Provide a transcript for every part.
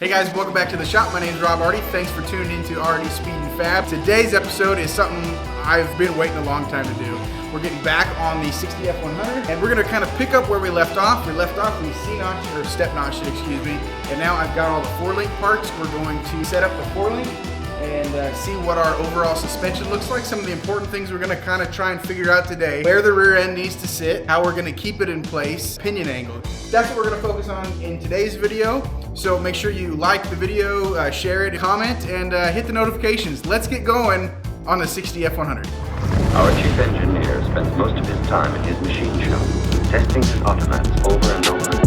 Hey guys, welcome back to the shop. My name is Rob Hardy. Thanks for tuning in to RD Speed and Fab. Today's episode is something I've been waiting a long time to do. We're getting back on the 60 F100 and we're gonna kind of pick up where we left off. We left off the C-notch, or step notch, excuse me. And now I've got all the 4-link parts. We're going to set up the 4-link and see what our overall suspension looks like. Some of the important things we're gonna kind of try and figure out today. Where the rear end needs to sit, how we're gonna keep it in place, pinion angle. That's what we're gonna focus on in today's video. So make sure you like the video, share it, comment, and hit the notifications. Let's get going on the 60 F100. Our chief engineer spends most of his time in his machine shop, testing his automats over and over.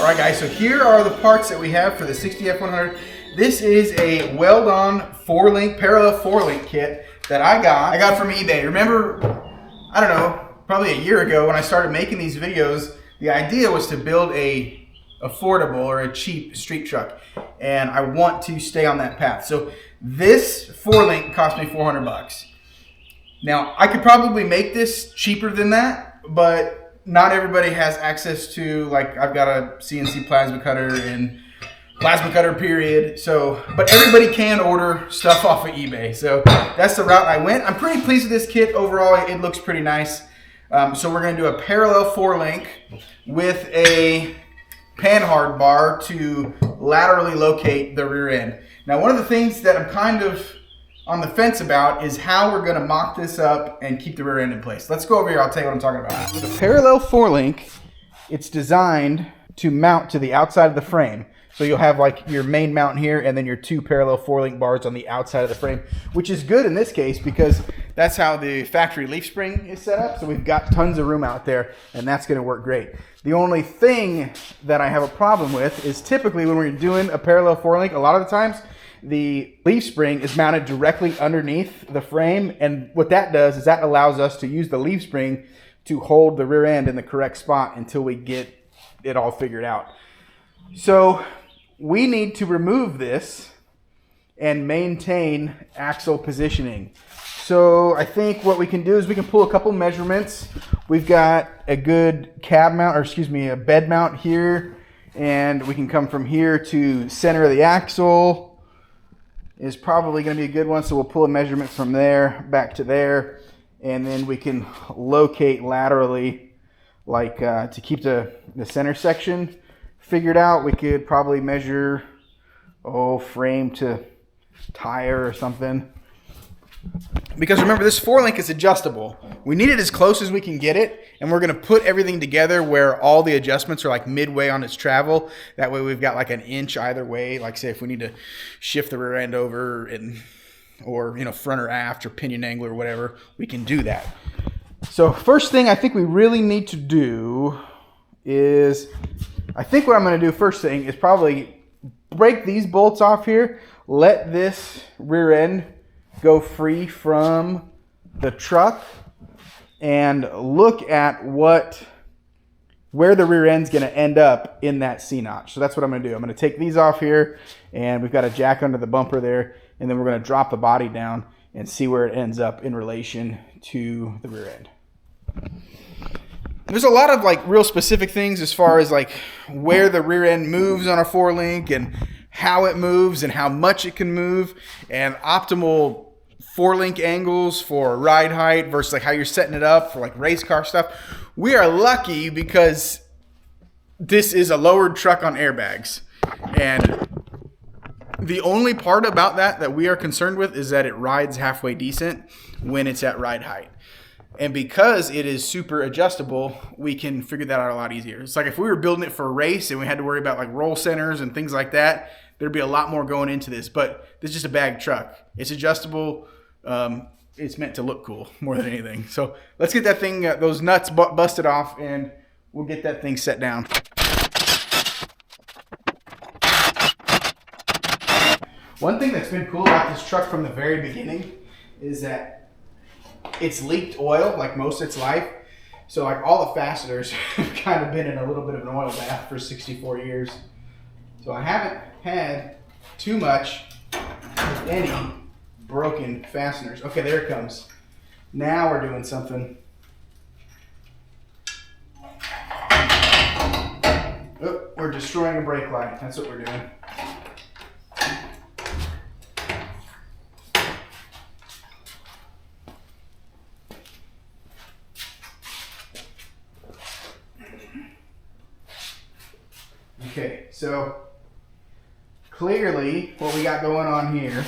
Alright guys, so here are the parts that we have for the 60 F100. This is a weld-on 4-link, parallel 4-link kit that I got from eBay. Remember, I don't know, probably a year ago when I started making these videos, the idea was to build a affordable or a cheap street truck. And I want to stay on that path. So this 4-link cost me 400 bucks. Now, I could probably make this cheaper than that, but not everybody has access to, like, I've got a CNC plasma cutter and plasma cutter period. So, but everybody can order stuff off of eBay. So that's the route I went. I'm pretty pleased with this kit overall. It looks pretty nice. So we're going to do a parallel 4-link with a panhard bar to laterally locate the rear end. Now, one of the things that I'm kind of on the fence about is how we're going to mock this up and keep the rear end in place. Let's go over here. I'll tell you what I'm talking about. With a parallel 4-link, it's designed to mount to the outside of the frame. So you'll have like your main mount here and then your 2 parallel 4-link bars on the outside of the frame, which is good in this case because that's how the factory leaf spring is set up. So we've got tons of room out there and that's going to work great. The only thing that I have a problem with is typically when we're doing a parallel 4-link, a lot of the times the leaf spring is mounted directly underneath the frame, and what that does is that allows us to use the leaf spring to hold the rear end in the correct spot until we get it all figured out. So we need to remove this and maintain axle positioning. So I think what we can do is we can pull a couple measurements. We've got a good cab mount, or excuse me, a bed mount here, and we can come from here to center of the axle is probably going to be a good one. So we'll pull a measurement from there back to there, and then we can locate laterally, like to keep the center section figured out. We could probably measure, frame to tire or something. Because remember, this 4-link is adjustable. We need it as close as we can get it, and we're going to put everything together where all the adjustments are like midway on its travel. That way we've got like an inch either way. Like say if we need to shift the rear end over or front or aft or pinion angle or whatever, we can do that. So first thing I think we really need to do is, I think what I'm going to do first thing is probably break these bolts off here, let this rear end go free from the truck, and look at where the rear end's going to end up in that C-notch. So that's what I'm going to do. I'm going to take these off here, and we've got a jack under the bumper there, and then we're going to drop the body down and see where it ends up in relation to the rear end. There's a lot of like real specific things as far as like where the rear end moves on a 4-link and how it moves and how much it can move, and optimal 4-link angles for ride height versus like how you're setting it up for like race car stuff. We are lucky because this is a lowered truck on airbags, and the only part about that we are concerned with is that it rides halfway decent when it's at ride height. And because it is super adjustable, we can figure that out a lot easier. It's like if we were building it for a race and we had to worry about like roll centers and things like that, there'd be a lot more going into this. But this is just a bag truck. It's adjustable. It's meant to look cool more than anything. So let's get that thing, those nuts busted off, and we'll get that thing set down. One thing that's been cool about this truck from the very beginning is that it's leaked oil like most of its life. So like all the fasteners have kind of been in a little bit of an oil bath for 64 years. So I haven't had too much, if any, broken fasteners. Okay, there it comes. Now we're doing something. Oh, we're destroying a brake light. That's what we're doing. Okay, so clearly what we got going on here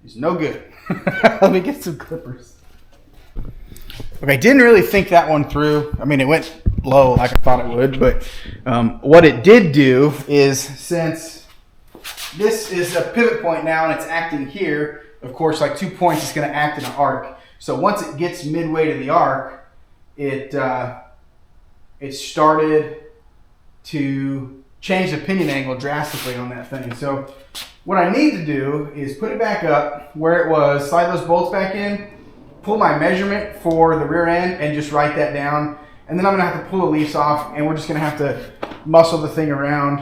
is no good. Let me get some clippers. Okay, didn't really think that one through. I mean, it went low like I thought it would, but what it did do is, since this is a pivot point now and it's acting here, of course, like 2 points, it's going to act in an arc. So once it gets midway to the arc, it started to change the pinion angle drastically on that thing. So what I need to do is put it back up where it was, slide those bolts back in, pull my measurement for the rear end and just write that down. And then I'm gonna have to pull the leaves off and we're just gonna have to muscle the thing around.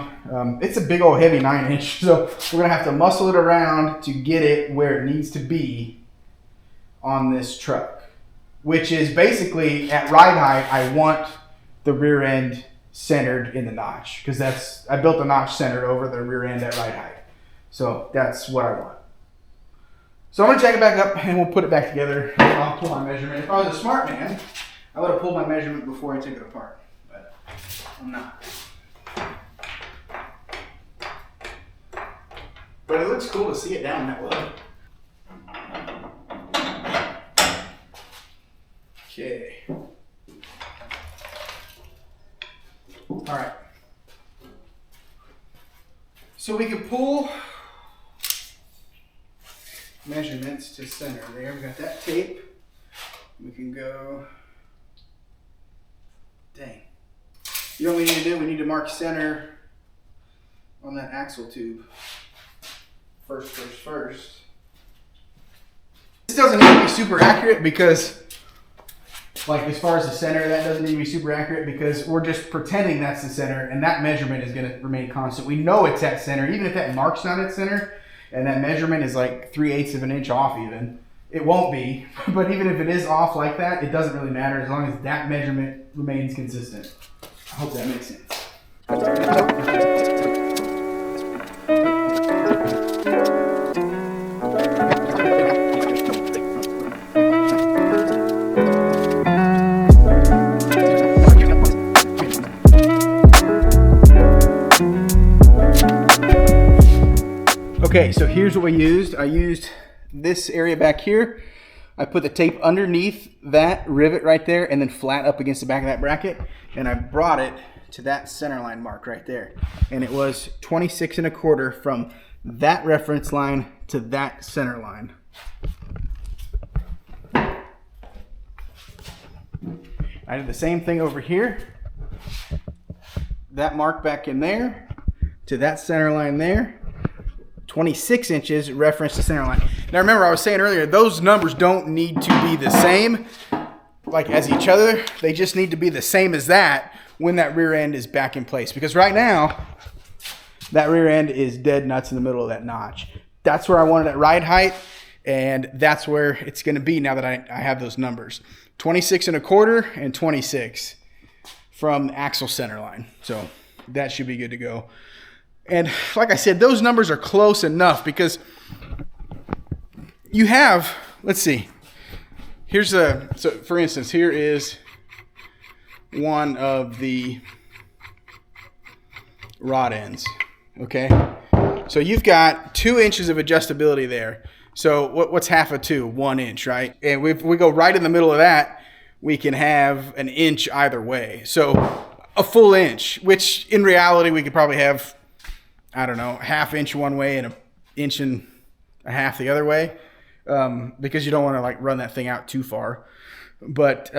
It's a big old heavy 9-inch, so we're gonna have to muscle it around to get it where it needs to be on this truck, which is basically at ride height. I want the rear end centered in the notch, because I built the notch centered over the rear end at ride height. So that's what I want. So I'm gonna check it back up and we'll put it back together. I'll pull my measurement. If I was a smart man, I would have pulled my measurement before I took it apart, but I'm not. But it looks cool to see it down that low. Okay. All right. So we can pull measurements to center there. We got that tape. We can go. Dang. You know what we need to do? We need to mark center on that axle tube. First. This doesn't need to be super accurate because, like, as far as the center, that doesn't need to be super accurate because we're just pretending that's the center, and that measurement is going to remain constant. We know it's at center, even if that mark's not at center, and that measurement is like 3/8 of an inch off even. It won't be, but even if it is off like that, it doesn't really matter as long as that measurement remains consistent. I hope that makes sense. Okay, so here's what we used. I used this area back here. I put the tape underneath that rivet right there and then flat up against the back of that bracket, and I brought it to that center line mark right there. And it was 26 1/4 from that reference line to that center line. I did the same thing over here. That mark back in there to that center line there. 26 inches reference to center line. Now remember, I was saying earlier, those numbers don't need to be the same like as each other. They just need to be the same as that when that rear end is back in place. Because right now, that rear end is dead nuts in the middle of that notch. That's where I want it at ride height, and that's where it's going to be now that I have those numbers. 26 1/4 and 26 from the axle center line. So that should be good to go. And like I said, those numbers are close enough because you have, let's see, so for instance, here is one of the rod ends, okay? So you've got 2 inches of adjustability there. So what's half of 2? 1 inch, right? And if we go right in the middle of that, we can have an inch either way. So a full inch, which in reality we could probably have, I don't know, 1/2 inch one way and 1.5 inches the other way, because you don't want to like run that thing out too far. But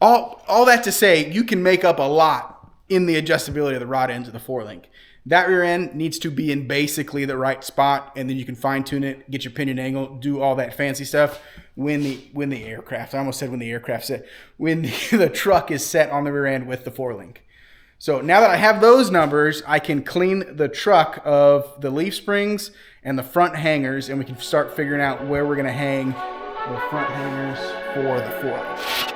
all that to say, you can make up a lot in the adjustability of the rod ends of the 4-link. That rear end needs to be in basically the right spot, and then you can fine tune it, get your pinion angle, do all that fancy stuff when the aircraft, I almost said when the aircraft set, when the truck is set on the rear end with the 4-link. So now that I have those numbers, I can clean the truck of the leaf springs and the front hangers, and we can start figuring out where we're gonna hang the front hangers for the 4-link.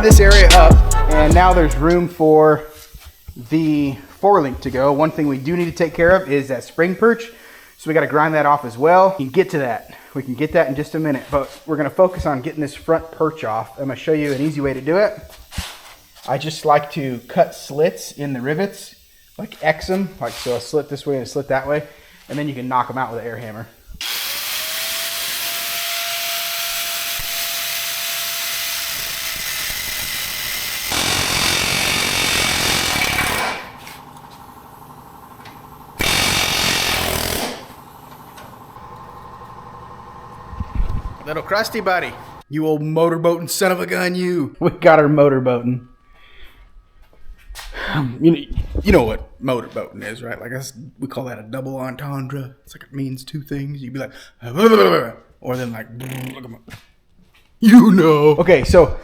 This area up, and now there's room for the 4-link to go. One thing we do need to take care of is that spring perch, so we got to grind that off as well. We can get to that. We can get that in just a minute, but we're going to focus on getting this front perch off. I'm going to show you an easy way to do it. I just like to cut slits in the rivets, like X them, like so a slit this way and a slit that way, and then you can knock them out with an air hammer. Little crusty buddy. You old motorboating son of a gun, you. We got her motorboating. You know what motorboating is, right? Like we call that a double entendre. It's like it means two things. You'd be like, or then like, you know. Okay, so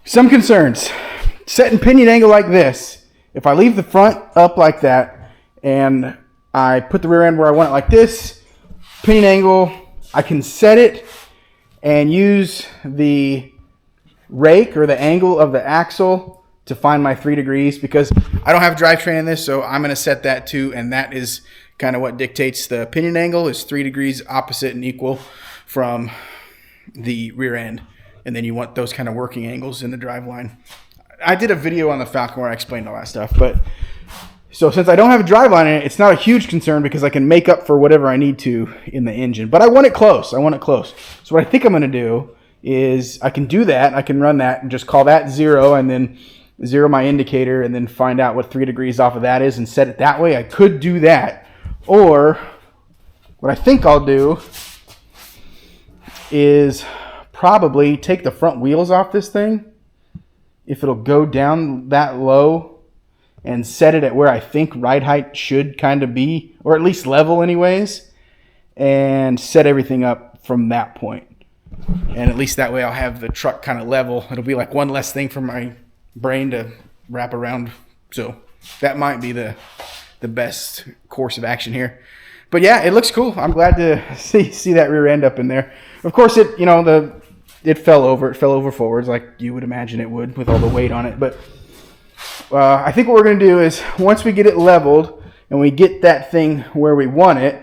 some concerns. Setting pinion angle like this. If I leave the front up like that and I put the rear end where I want it like this, pinion angle, I can set it and use the rake or the angle of the axle to find my 3 degrees, because I don't have drivetrain in this, so I'm going to set that too, and that is kind of what dictates the pinion angle, is 3 degrees opposite and equal from the rear end, and then you want those kind of working angles in the drive line. I did a video on the Falcon where I explained all that stuff, but so since I don't have a drive line in it, it's not a huge concern because I can make up for whatever I need to in the engine. But I want it close. I want it close. So what I think I'm going to do is I can do that. I can run that and just call that 0 and then 0 my indicator and then find out what 3 degrees off of that is and set it that way. I could do that. Or what I think I'll do is probably take the front wheels off this thing, if it'll go down that low, and set it at where I think ride height should kind of be, or at least level anyways, and set everything up from that point. And at least that way I'll have the truck kind of level. It'll be like one less thing for my brain to wrap around. So that might be the best course of action here. But yeah, it looks cool. I'm glad to see that rear end up in there. Of course, it fell over. It fell over forwards like you would imagine it would with all the weight on it. But I think what we're going to do is once we get it leveled and we get that thing where we want it,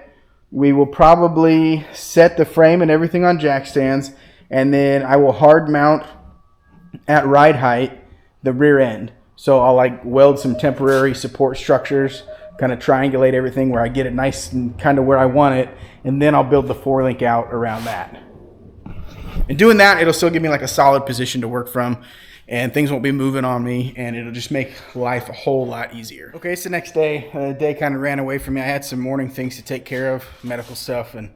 we will probably set the frame and everything on jack stands, and then I will hard mount at ride height the rear end. So I'll like weld some temporary support structures, kind of triangulate everything where I get it nice and kind of where I want it, and then I'll build the 4-link out around that. And doing that, it'll still give me like a solid position to work from, and things won't be moving on me, and it'll just make life a whole lot easier. Okay, it's the next day. The day kind of ran away from me. I had some morning things to take care of, medical stuff, and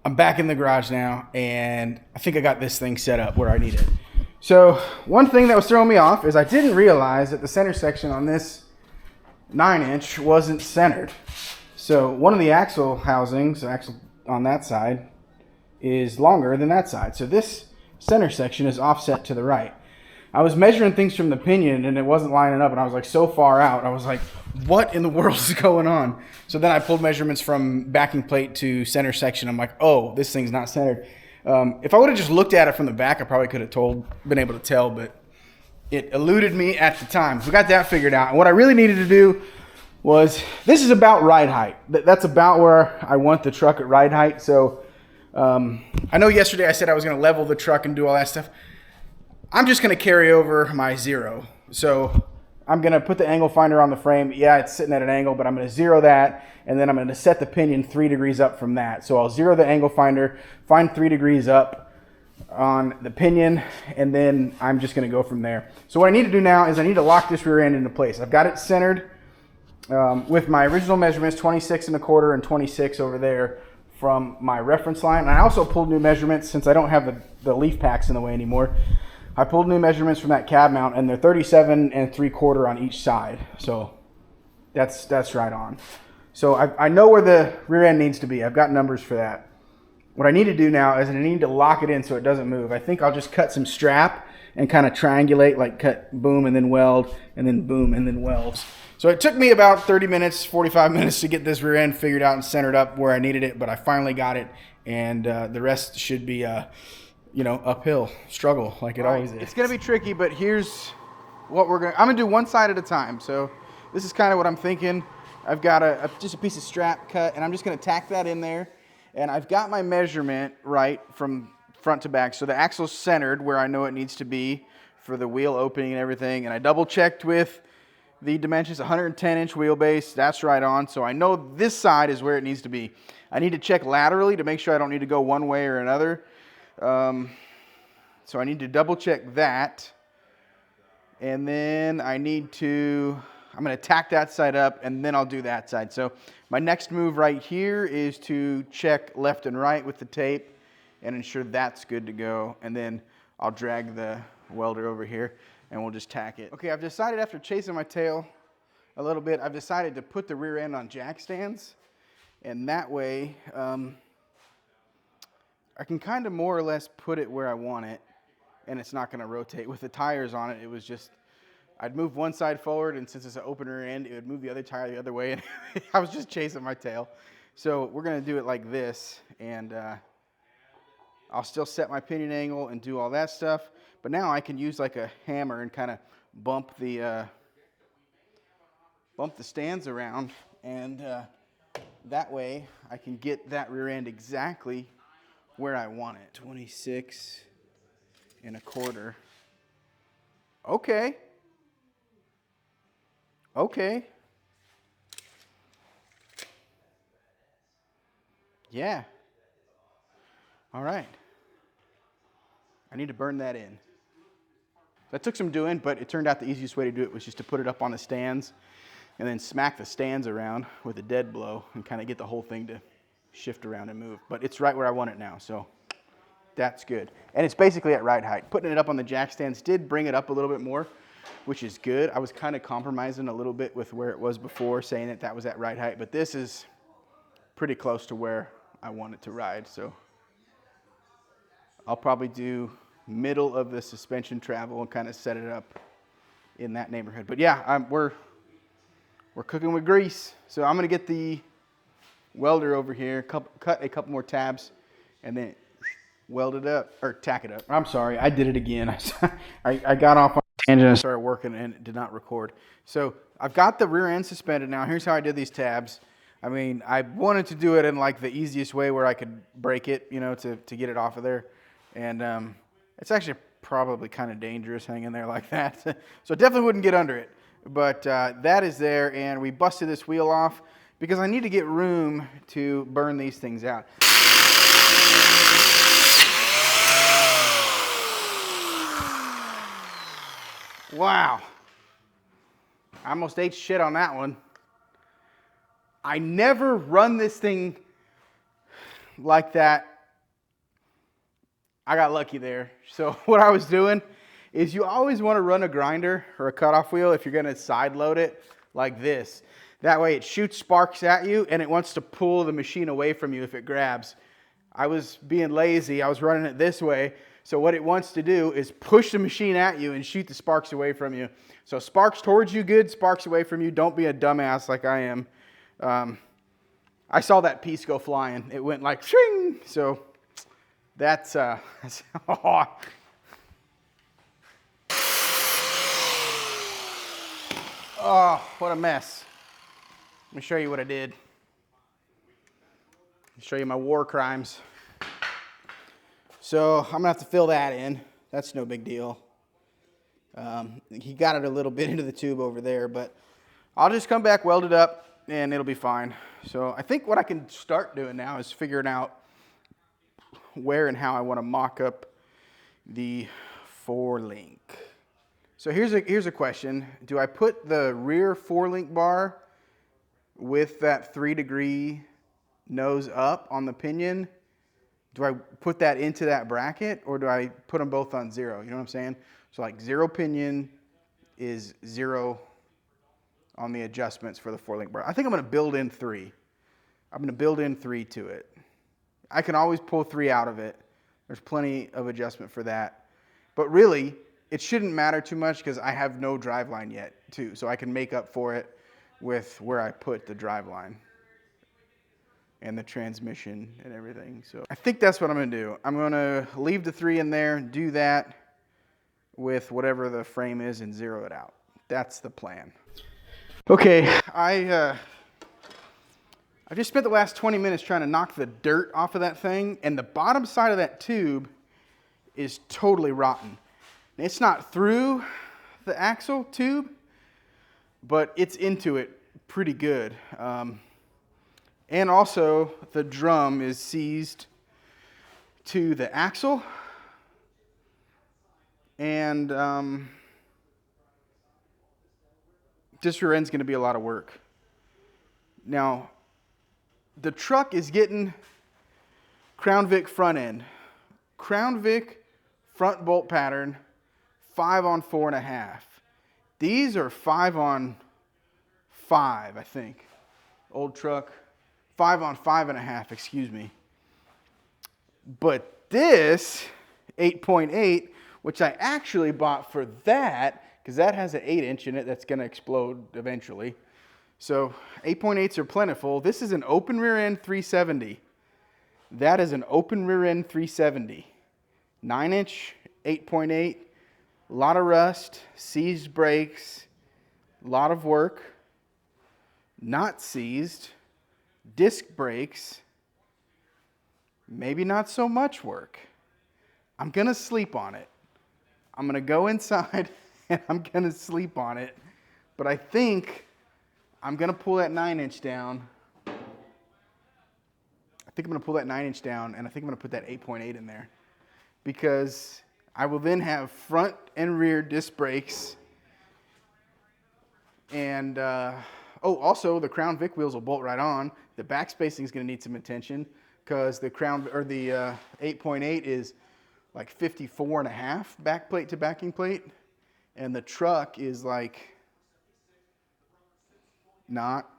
I'm back in the garage now, and I think I got this thing set up where I need it. So one thing that was throwing me off is I didn't realize that the center section on this 9-inch wasn't centered. So one of the axle housings, the axle on that side, is longer than that side. So this center section is offset to the right. I was measuring things from the pinion and it wasn't lining up, and I was like so far out. I was like, what in the world is going on? So then I pulled measurements from backing plate to center section. I'm like, oh, this thing's not centered. If I would have just looked at it from the back, I probably could have been able to tell, but it eluded me at the time. So we got that figured out. And what I really needed to do was, this is about ride height. That's about where I want the truck at ride height. So I know yesterday I said I was going to level the truck and do all that stuff. I'm just going to carry over my 0. So I'm going to put the angle finder on the frame. Yeah, it's sitting at an angle, but I'm going to 0 that, and then I'm going to set the pinion 3 degrees up from that. So I'll 0 the angle finder, find 3 degrees up on the pinion, and then I'm just going to go from there. So what I need to do now is I need to lock this rear end into place. I've got it centered with my original measurements, 26 1/4 and 26 over there from my reference line. And I also pulled new measurements since I don't have the leaf packs in the way anymore. I pulled new measurements from that cab mount, and they're 37 3/4 on each side. So that's right on. So I know where the rear end needs to be. I've got numbers for that. What I need to do now is I need to lock it in so it doesn't move. I think I'll just cut some strap and kind of triangulate, like cut boom and then weld, and then boom and then welds. So it took me about 30 minutes, 45 minutes to get this rear end figured out and centered up where I needed it, but I finally got it, and the rest should be uphill struggle like it always is. It's gonna be tricky, but here's what I'm gonna do one side at a time. So this is kind of what I'm thinking. I've got just a piece of strap cut, and I'm just gonna tack that in there, and I've got my measurement right from front to back. So the axle's centered where I know it needs to be for the wheel opening and everything, and I double checked with the dimensions, 110-inch wheelbase, that's right on. So I know this side is where it needs to be. I need to check laterally to make sure I don't need to go one way or another. So I need to double check that, and then I'm going to tack that side up, and then I'll do that side. So my next move right here is to check left and right with the tape and ensure that's good to go, and then I'll drag the welder over here and we'll just tack it. Okay, I've decided, after chasing my tail a little bit, I've decided to put the rear end on jack stands, and that way I can kind of more or less put it where I want it, and it's not going to rotate. With the tires on it, it was just, I'd move one side forward, and since it's an open rear end, it would move the other tire the other way, and I was just chasing my tail. So we're going to do it like this, and I'll still set my pinion angle and do all that stuff, but now I can use like a hammer and kind of bump the stands around, and that way I can get that rear end exactly where I want it. 26 1/4. Okay. Yeah. All right. I need to burn that in. That took some doing, but it turned out the easiest way to do it was just to put it up on the stands and then smack the stands around with a dead blow and kind of get the whole thing to shift around and move. But it's right where I want it now, so that's good. And it's basically at ride height. Putting it up on the jack stands did bring it up a little bit more, which is good. I was kind of compromising a little bit with where it was before, saying that was at ride height, but this is pretty close to where I want it to ride. So I'll probably do middle of the suspension travel and kind of set it up in that neighborhood. But yeah, we're cooking with grease. So I'm going to get the welder over here, cut a couple more tabs, and then weld it up, or tack it up. I'm sorry, I did it again. I got off on a tangent and started working, and it did not record. So I've got the rear end suspended now. Here's how I did these tabs. I mean, I wanted to do it in like the easiest way where I could break it, to get it off of there. And it's actually probably kind of dangerous hanging there like that. So I definitely wouldn't get under it. But that is there, and we busted this wheel off because I need to get room to burn these things out. Wow. I almost ate shit on that one. I never run this thing like that. I got lucky there. So what I was doing is you always want to run a grinder or a cutoff wheel if you're going to side load it like this. That way it shoots sparks at you and it wants to pull the machine away from you if it grabs. I was being lazy. I was running it this way So what it wants to do is push the machine at you and shoot the sparks away from you. So sparks towards you, good. Sparks away from you. Don't be a dumbass like I am. I saw that piece go flying. It went like shing. So that's oh, what a mess. Let me show you what I did. Show you my war crimes. So I'm gonna have to fill that in. That's no big deal. He got it a little bit into the tube over there, but I'll just come back, weld it up, and it'll be fine. So I think what I can start doing now is figuring out where and how I want to mock up the 4-link. So here's a question. Do I put the rear 4-link bar with that 3-degree nose up on the pinion? Do I put that into that bracket, or do I put them both on 0? You know what I'm saying? So like 0 pinion is 0 on the adjustments for the 4-link bar. I think I'm going to build in 3. I'm going to build in 3 to it. I can always pull 3 out of it. There's plenty of adjustment for that. But really, it shouldn't matter too much because I have no drive line yet, too. So I can make up for it with where I put the drive line and the transmission and everything. So I think that's what I'm going to do. I'm going to leave the 3 in there, do that with whatever the frame is, and 0 it out. That's the plan. Okay, I just spent the last 20 minutes trying to knock the dirt off of that thing, and the bottom side of that tube is totally rotten. It's not through the axle tube, but it's into it pretty good. And also, the drum is seized to the axle, and this rear end's going to be a lot of work. Now, the truck is getting Crown Vic front end. Crown Vic front bolt pattern, 5 on 4.5. These are 5 on 5, I think. Old truck, 5 on 5.5, excuse me. But this 8.8, which I actually bought for that, because that has an 8-inch in it that's going to explode eventually. So 8.8s are plentiful. This is an open rear end 370. That is an open rear end 370. 9-inch, 8.8, a lot of rust, seized brakes, a lot of work. Not seized, disc brakes, maybe not so much work. I'm going to sleep on it. I'm going to go inside and I'm going to sleep on it. But I think I'm going to pull that 9-inch down. I think I'm going to pull that 9-inch down, and I think I'm going to put that 8.8 in there. Because I will then have front and rear disc brakes. And, also the Crown Vic wheels will bolt right on. The back spacing is going to need some attention because the 8.8 is like 54.5 back plate to backing plate, and the truck is like not.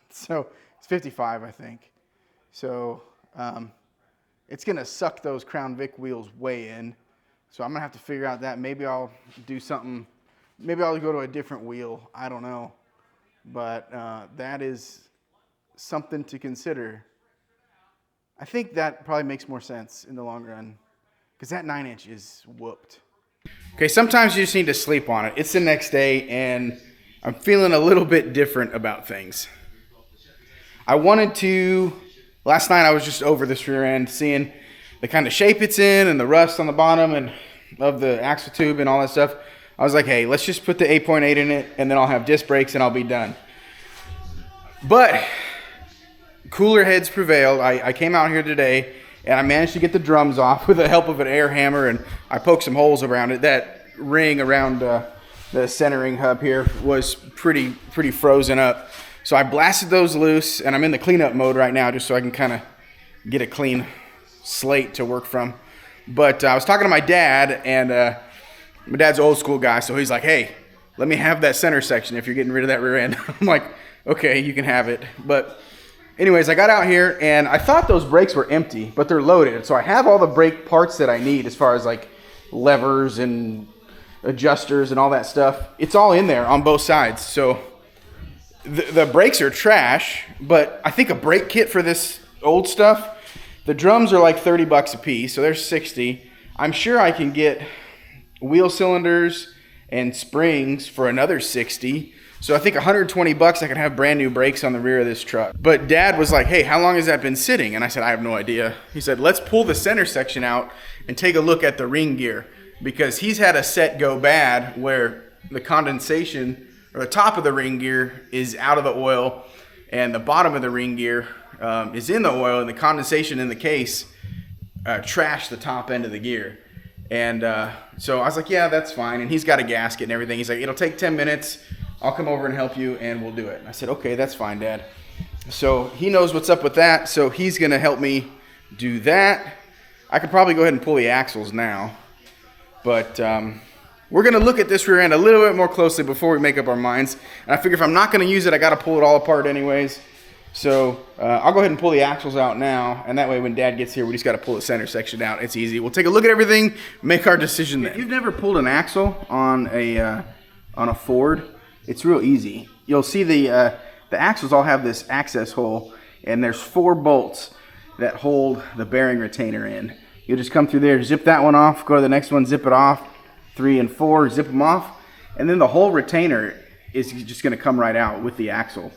So it's 55, I think. So it's going to suck those Crown Vic wheels way in. So I'm going to have to figure out that. Maybe I'll do something. Maybe I'll go to a different wheel. I don't know. But that is something to consider. I think that probably makes more sense in the long run because that 9-inch is whooped. Okay, sometimes you just need to sleep on it. It's the next day, and I'm feeling a little bit different about things. Last night I was just over this rear end, seeing the kind of shape it's in and the rust on the bottom and of the axle tube and all that stuff. I was like, hey, let's just put the 8.8 in it, and then I'll have disc brakes, and I'll be done. But cooler heads prevailed. I came out here today, and I managed to get the drums off with the help of an air hammer, and I poked some holes around it. That ring around the centering hub here was pretty frozen up. So I blasted those loose, and I'm in the cleanup mode right now just so I can kind of get a clean slate to work from. But I was talking to my dad, and my dad's an old school guy, so he's like, hey, let me have that center section if you're getting rid of that rear end. I'm like, okay, you can have it. But anyways, I got out here, and I thought those brakes were empty, but they're loaded. So I have all the brake parts that I need as far as like levers and adjusters and all that stuff. It's all in there on both sides. So the brakes are trash, but I think a brake kit for this old stuff, the drums are like 30 bucks a piece, so there's 60. I'm sure I can get wheel cylinders and springs for another 60. So I think 120 bucks I can have brand new brakes on the rear of this truck. But Dad was like, hey, how long has that been sitting? And I said, I have no idea. He said, let's pull the center section out and take a look at the ring gear, because he's had a set go bad where the condensation, or the top of the ring gear, is out of the oil, and the bottom of the ring gear is in the oil, and the condensation in the case trashed the top end of the gear. And so I was like, yeah, that's fine. And he's got a gasket and everything. He's like, it'll take 10 minutes. I'll come over and help you, and we'll do it. And I said, okay, that's fine, Dad. So he knows what's up with that, so he's going to help me do that. I could probably go ahead and pull the axles now. But we're going to look at this rear end a little bit more closely before we make up our minds. And I figure if I'm not going to use it, I got to pull it all apart anyways. So I'll go ahead and pull the axles out now. And that way when Dad gets here, we just got to pull the center section out. It's easy. We'll take a look at everything, make our decision then. If you've never pulled an axle on a Ford, it's real easy. You'll see the axles all have this access hole, and there's 4 bolts that hold the bearing retainer in. You'll just come through there, zip that one off, go to the next one, zip it off, 3 and 4, zip them off, and then the whole retainer is just going to come right out with the axle.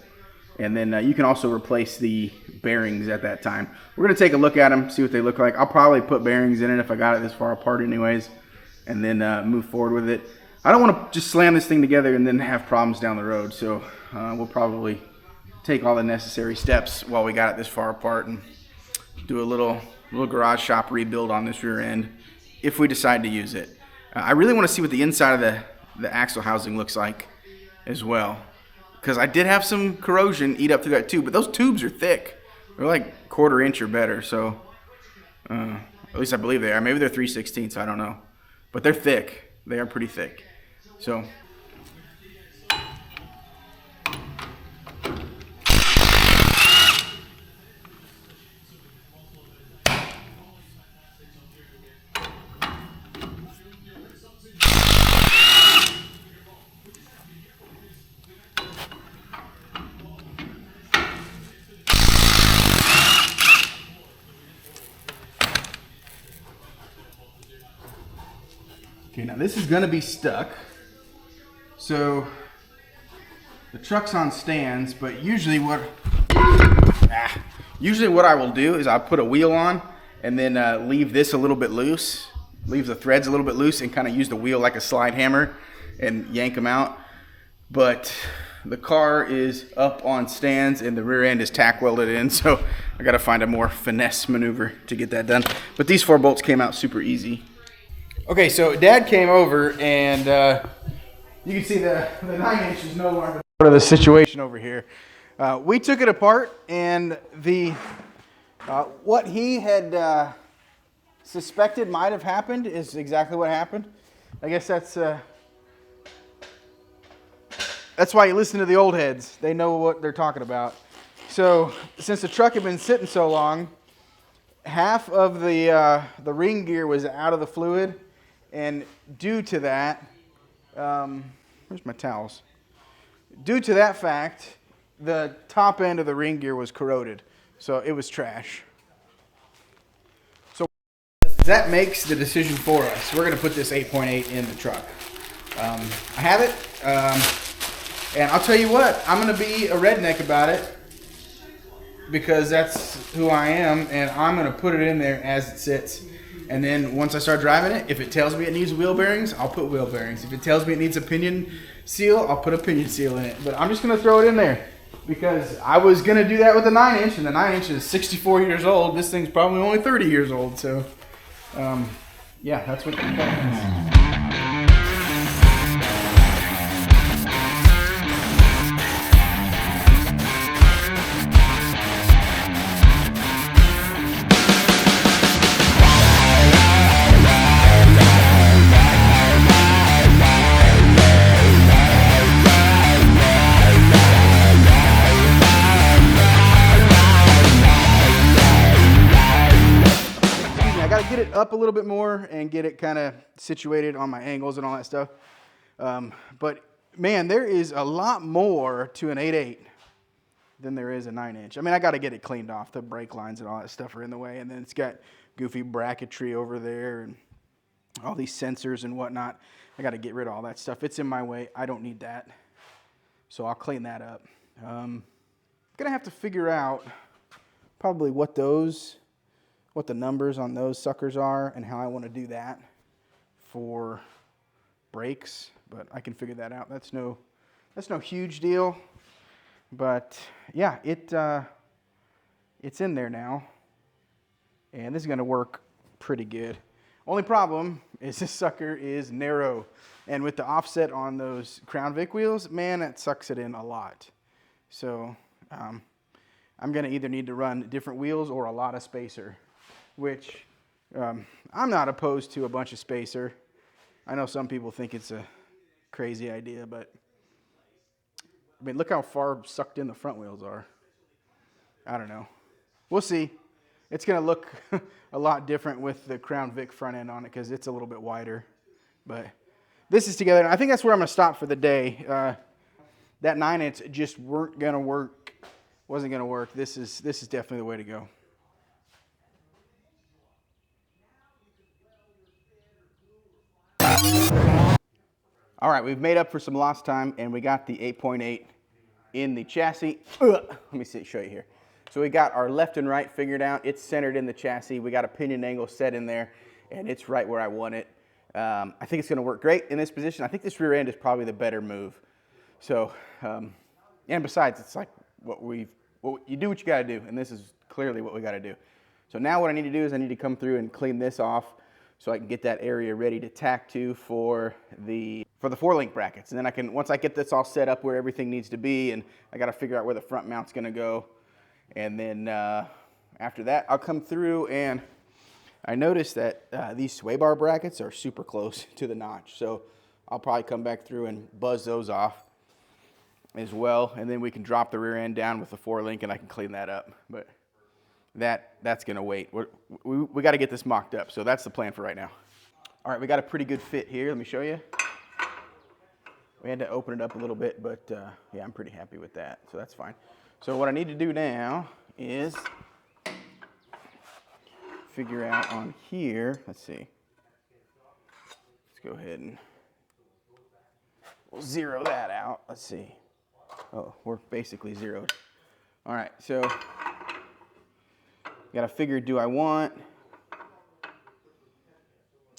And then you can also replace the bearings at that time. We're going to take a look at them, see what they look like. I'll probably put bearings in it if I got it this far apart anyways, and then move forward with it. I don't want to just slam this thing together and then have problems down the road, so we'll probably take all the necessary steps while we got it this far apart and do a little garage shop rebuild on this rear end if we decide to use it. I really want to see what the inside of the axle housing looks like as well, because I did have some corrosion eat up through that tube, but those tubes are thick. They're like 1/4 inch or better, so at least I believe they are. Maybe they're 3/16, I don't know, but they're thick. They are pretty thick. So okay, now this is going to be stuck. So the truck's on stands, but usually what I will do is I'll put a wheel on and then leave this a little bit loose, leave the threads a little bit loose, and kind of use the wheel like a slide hammer and yank them out. But the car is up on stands and the rear end is tack welded in, so I got to find a more finesse maneuver to get that done. But these 4 bolts came out super easy. Okay, so Dad came over, and you can see the 9-inch is no longer part of the situation over here. We took it apart, and what he had suspected might have happened is exactly what happened. I guess that's why you listen to the old heads. They know what they're talking about. So since the truck had been sitting so long, half of the ring gear was out of the fluid, and due to that, where's my towels? Due to that fact, the top end of the ring gear was corroded, so it was trash. So that makes the decision for us. We're going to put this 8.8 in the truck. I have it, and I'll tell you what, I'm going to be a redneck about it because that's who I am, and I'm going to put it in there as it sits. And then once I start driving it, if it tells me it needs wheel bearings, I'll put wheel bearings. If it tells me it needs a pinion seal, I'll put a pinion seal in it. But I'm just going to throw it in there because I was going to do that with the 9-inch, and the 9-inch is 64 years old. This thing's probably only 30 years old. So, yeah, that's what the plan is. up a little bit more and get it kind of situated on my angles and all that stuff. But man, there is a lot more to an 8/8 than there is a 9-inch. I mean, I got to get it cleaned off. The brake lines and all that stuff are in the way, and then it's got goofy bracketry over there and all these sensors and whatnot. I got to get rid of all that stuff. It's in my way. I don't need that, so I'll clean that up. Gonna have to figure out probably what the numbers on those suckers are and how I want to do that for brakes, but I can figure that out. That's no huge deal. But yeah, it's in there now, and this is going to work pretty good. Only problem is this sucker is narrow, and with the offset on those Crown Vic wheels, man, that sucks it in a lot. So I'm going to either need to run different wheels or a lot of spacer, which I'm not opposed to a bunch of spacer. I know some people think it's a crazy idea, but I mean, look how far sucked in the front wheels are. I don't know. We'll see. It's going to look a lot different with the Crown Vic front end on it because it's a little bit wider. But this is together. I think that's where I'm going to stop for the day. That 9-inch just wasn't going to work. This is definitely the way to go. All right, we've made up for some lost time, and we got the 8.8 in the chassis. Let me show you here. So we got our left and right figured out. It's centered in the chassis. We got a pinion angle set in there, and it's right where I want it. I think it's going to work great in this position. I think this rear end is probably the better move. So, and besides, it's like you do what you got to do, and this is clearly what we got to do. So now what I need to do is I need to come through and clean this off so I can get that area ready to tack to for the 4-link brackets. And then once I get this all set up where everything needs to be, and I got to figure out where the front mount's going to go. And then after that, I'll come through, and I noticed that these sway bar brackets are super close to the notch. So I'll probably come back through and buzz those off as well. And then we can drop the rear end down with the 4-link, and I can clean that up. But that's going to wait. We got to get this mocked up. So that's the plan for right now. All right, we got a pretty good fit here. Let me show you. We had to open it up a little bit, but yeah, I'm pretty happy with that. So that's fine. So what I need to do now is figure out on here. Let's see. Let's go ahead and we'll zero that out. Let's see. Oh, we're basically zeroed. All right, so got to figure, do I want,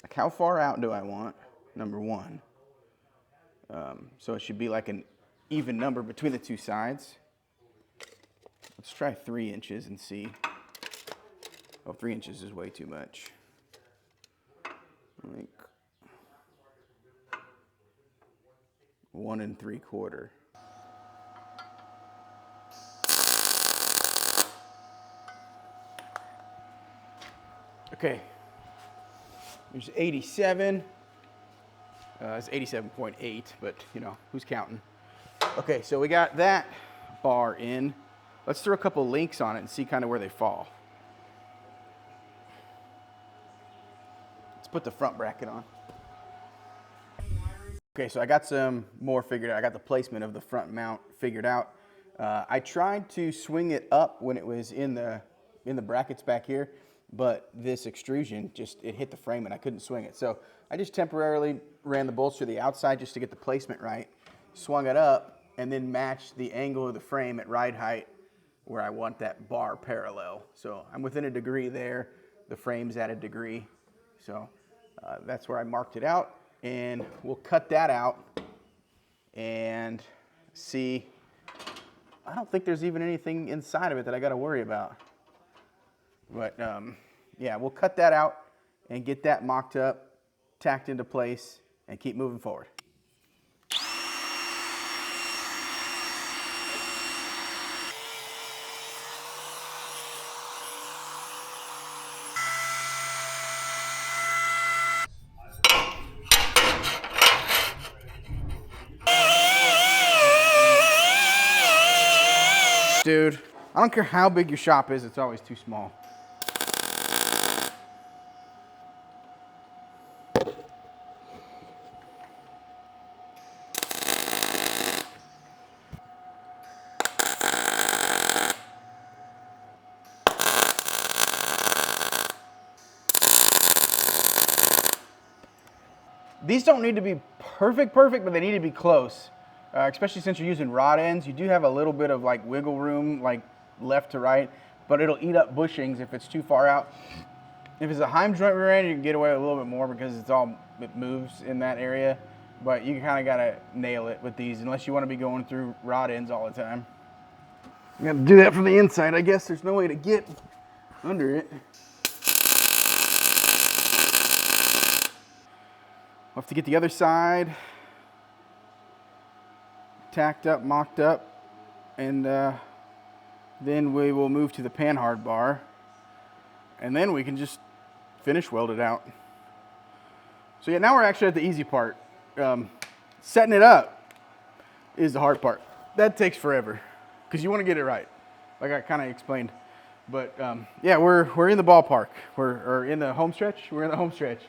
like how far out do I want, number one. So it should be like an even number between the two sides. Let's try 3 inches and see. Oh, 3 inches is way too much. Like 1 3/4. Okay, there's 87. It's 87.8, but you know, who's counting? Okay, so we got that bar in. Let's throw a couple links on it and see kind of where they fall. Let's put the front bracket on. Okay, so I got some more figured out. I got the placement of the front mount figured out. I tried to swing it up when it was in the brackets back here, but this extrusion it hit the frame and I couldn't swing it. So I just temporarily ran the bolts to the outside just to get the placement right, swung it up, and then matched the angle of the frame at ride height where I want that bar parallel. So I'm within a degree there. The frame's at a degree. So that's where I marked it out. And we'll cut that out and see. I don't think there's even anything inside of it that I got to worry about. But yeah, we'll cut that out and get that mocked up, tacked into place, and keep moving forward. Dude, I don't care how big your shop is, it's always too small. These don't need to be perfect, but they need to be close. Especially since you're using rod ends, you do have a little bit of like wiggle room, like left to right, but it'll eat up bushings if it's too far out. If it's a Heim joint rear end, you can get away with a little bit more because it moves in that area, but you kind of gotta nail it with these unless you want to be going through rod ends all the time. You gotta do that from the inside, I guess. There's no way to get under it. We'll have to get the other side tacked up, mocked up, and then we will move to the panhard bar, and then we can just finish weld it out. So yeah, now we're actually at the easy part. Setting it up is the hard part. That takes forever because you want to get it right, like I kind of explained. But yeah, we're in the ballpark. We're in the home stretch. We're in the home stretch.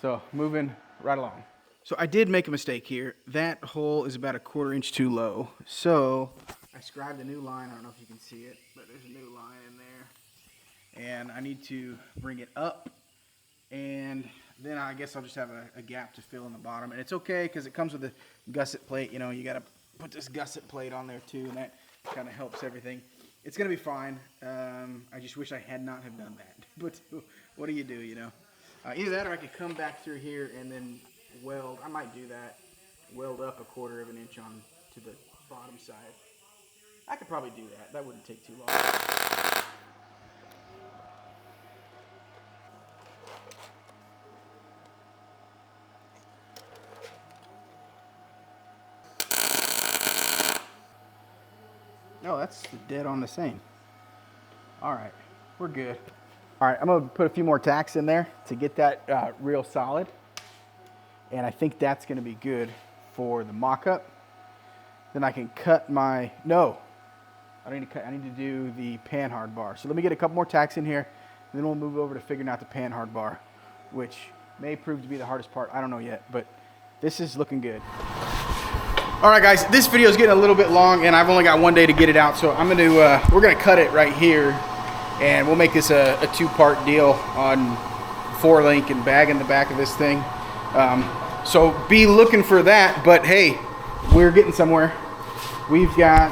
So moving right along. So I did make a mistake here. That hole is about 1/4 inch too low. So I scribed a new line. I don't know if you can see it, but there's a new line in there. And I need to bring it up. And then I guess I'll just have a gap to fill in the bottom. And it's okay because it comes with a gusset plate. You know, you got to put this gusset plate on there too. And that kind of helps everything. It's going to be fine. I just wish I had not have done that. But what do, you know? Either that or I could come back through here and then weld. I might do that. Weld up 1/4 of an inch on to the bottom side. I could probably do that. That wouldn't take too long. No, that's dead on the same. All right, we're good. All right, I'm gonna put a few more tacks in there to get that real solid. And I think that's gonna be good for the mock-up. Then I can cut my, no, I need to do the panhard bar. So let me get a couple more tacks in here, and then we'll move over to figuring out the panhard bar, which may prove to be the hardest part. I don't know yet, but this is looking good. All right, guys, this video is getting a little bit long, and I've only got one day to get it out, so I'm gonna, we're gonna cut it right here, and we'll make this a 2-part deal on 4-link and bag in the back of this thing. So be looking for that, but hey, we're getting somewhere. We've got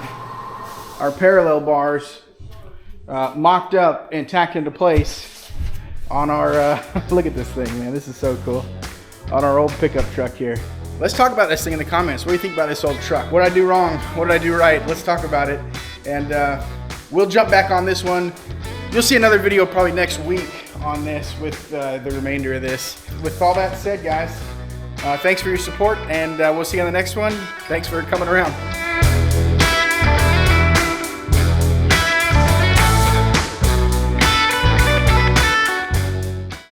our parallel bars mocked up and tacked into place on our, look at this thing, man, this is so cool, on our old pickup truck here. Let's talk about this thing in the comments. What do you think about this old truck? What did I do wrong? What did I do right? Let's talk about it. And we'll jump back on this one. You'll see another video probably next week on this with the remainder of this. With all that said, guys, thanks for your support, and we'll see you on the next one. Thanks for coming around.